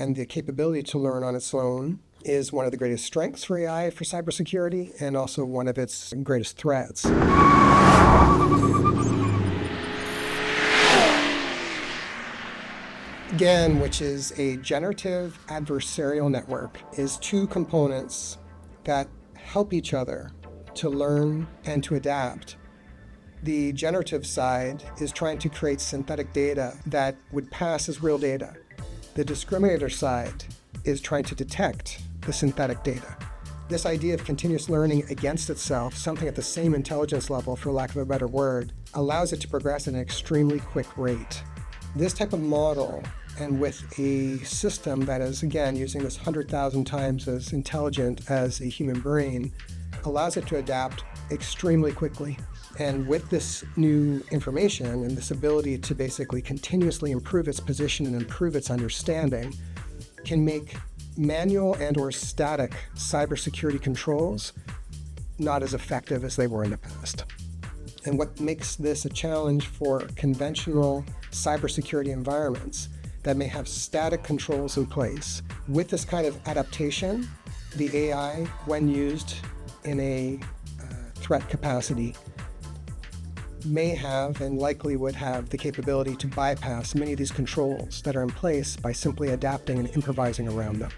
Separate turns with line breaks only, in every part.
and the capability to learn on its own is one of the greatest strengths for AI for cybersecurity and also one of its greatest threats. GAN, which is a Generative Adversarial Network, is two components that help each other to learn and to adapt. The generative side is trying to create synthetic data that would pass as real data. The discriminator side is trying to detect the synthetic data. This idea of continuous learning against itself, something at the same intelligence level, for lack of a better word, allows it to progress at an extremely quick rate. This type of model, and with a system that is, again, using this 100,000 times as intelligent as a human brain, allows it to adapt extremely quickly. And with this new information and this ability to basically continuously improve its position and improve its understanding, can make manual and or static cybersecurity controls not as effective as they were in the past. And what makes this a challenge for conventional cybersecurity environments that may have static controls in place, with this kind of adaptation, the AI, when used in a threat capacity, may have and likely would have the capability to bypass many of these controls that are in place by simply adapting and improvising around them.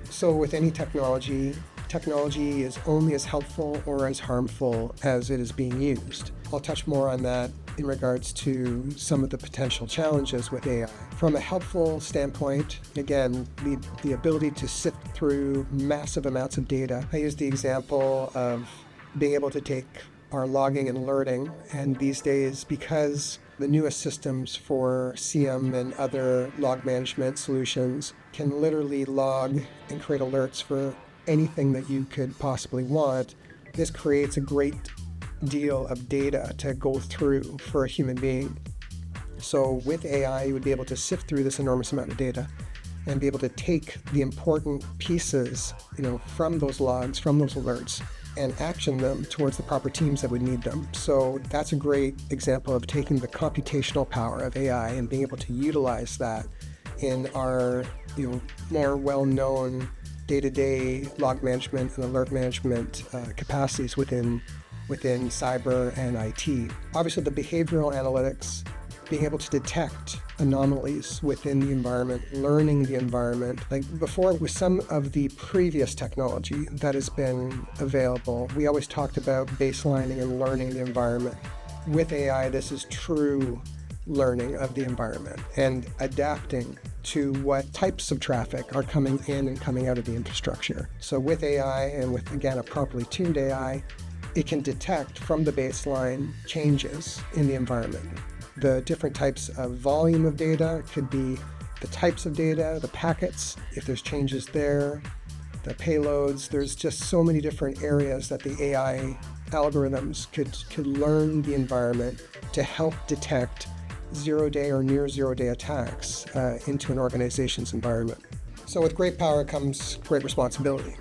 So with any technology is only as helpful or as harmful as it is being used. I'll touch more on that in regards to some of the potential challenges with AI. From a helpful standpoint, again, the ability to sift through massive amounts of data. I use the example of being able to take our logging and alerting, and these days, because the newest systems for CM and other log management solutions can literally log and create alerts for anything that you could possibly want, this creates a great deal of data to go through for a human being. So with AI, you would be able to sift through this enormous amount of data and be able to take the important pieces, from those logs, from those alerts, and action them towards the proper teams that would need them. So that's a great example of taking the computational power of AI and being able to utilize that in our more well-known day-to-day log management and alert management capacities within cyber and IT. Obviously, the behavioral analytics, being able to detect anomalies within the environment, learning the environment. Like before, with some of the previous technology that has been available, we always talked about baselining and learning the environment. With AI, this is true learning of the environment and adapting to what types of traffic are coming in and coming out of the infrastructure. So with AI and with, again, a properly tuned AI, it can detect from the baseline changes in the environment. The different types of volume of data could be the types of data, the packets, if there's changes there, the payloads. There's just so many different areas that the AI algorithms could learn the environment to help detect zero-day or near zero-day attacks into an organization's environment. So with great power comes great responsibility.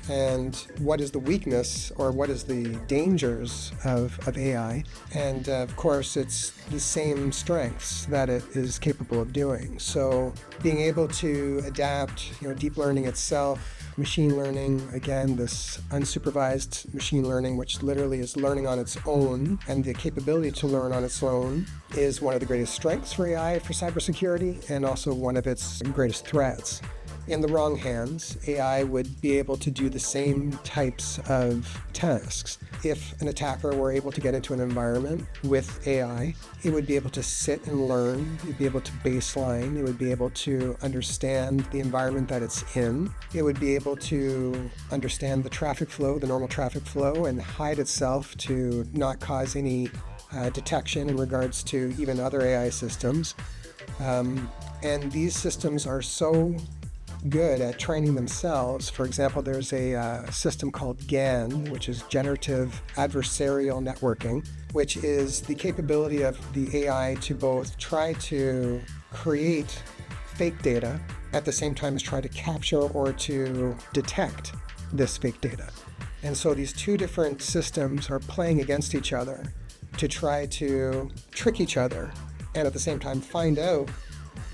And what is the weakness or what is the dangers of AI? And of course, it's the same strengths that it is capable of doing. So being able to adapt, deep learning itself, machine learning, again, this unsupervised machine learning, which literally is learning on its own, and the capability to learn on its own is one of the greatest strengths for AI for cybersecurity and also one of its greatest threats. In the wrong hands, AI would be able to do the same types of tasks. If an attacker were able to get into an environment with AI, it would be able to sit and learn, it would be able to baseline, it would be able to understand the environment that it's in, it would be able to understand the traffic flow, the normal traffic flow, and hide itself to not cause any detection in regards to even other AI systems. And these systems are so good at training themselves. For example, there's a system called GAN, which is Generative Adversarial Networking, which is the capability of the AI to both try to create fake data at the same time as try to capture or to detect this fake data. And so these two different systems are playing against each other to try to trick each other and at the same time find out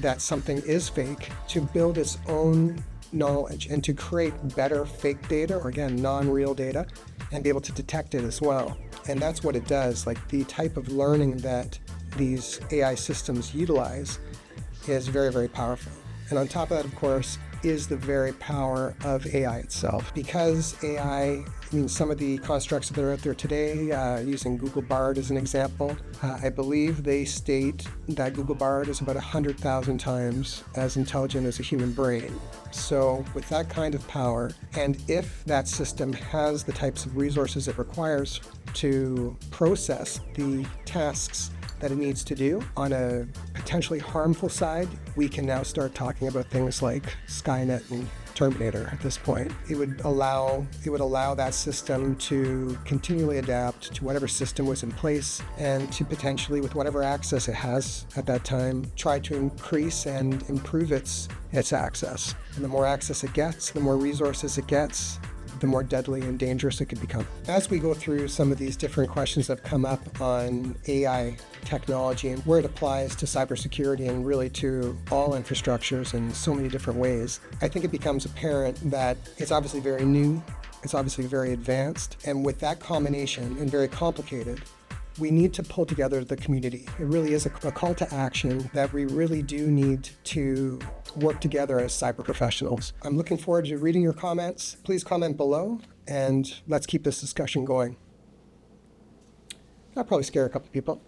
that something is fake to build its own knowledge and to create better fake data, or again, non-real data, and be able to detect it as well. And that's what it does. Like, the type of learning that these AI systems utilize is very, very powerful. And on top of that, of course, is the very power of AI itself. Because AI, some of the constructs that are out there today, using Google Bard as an example, I believe they state that Google Bard is about 100,000 times as intelligent as a human brain. So with that kind of power, and if that system has the types of resources it requires to process the tasks that it needs to do on a potentially harmful side, we can now start talking about things like Skynet and Terminator at this point. It would allow that system to continually adapt to whatever system was in place, and to potentially, with whatever access it has at that time, try to increase and improve its access. And the more access it gets, the more resources it gets, the more deadly and dangerous it could become. As we go through some of these different questions that have come up on AI technology and where it applies to cybersecurity and really to all infrastructures in so many different ways, I think it becomes apparent that it's obviously very new, it's obviously very advanced, and with that combination, and very complicated, we need to pull together the community. It really is a call to action that we really do need to work together as cyber professionals. I'm looking forward to reading your comments. Please comment below, and let's keep this discussion going. That'll probably scare a couple people.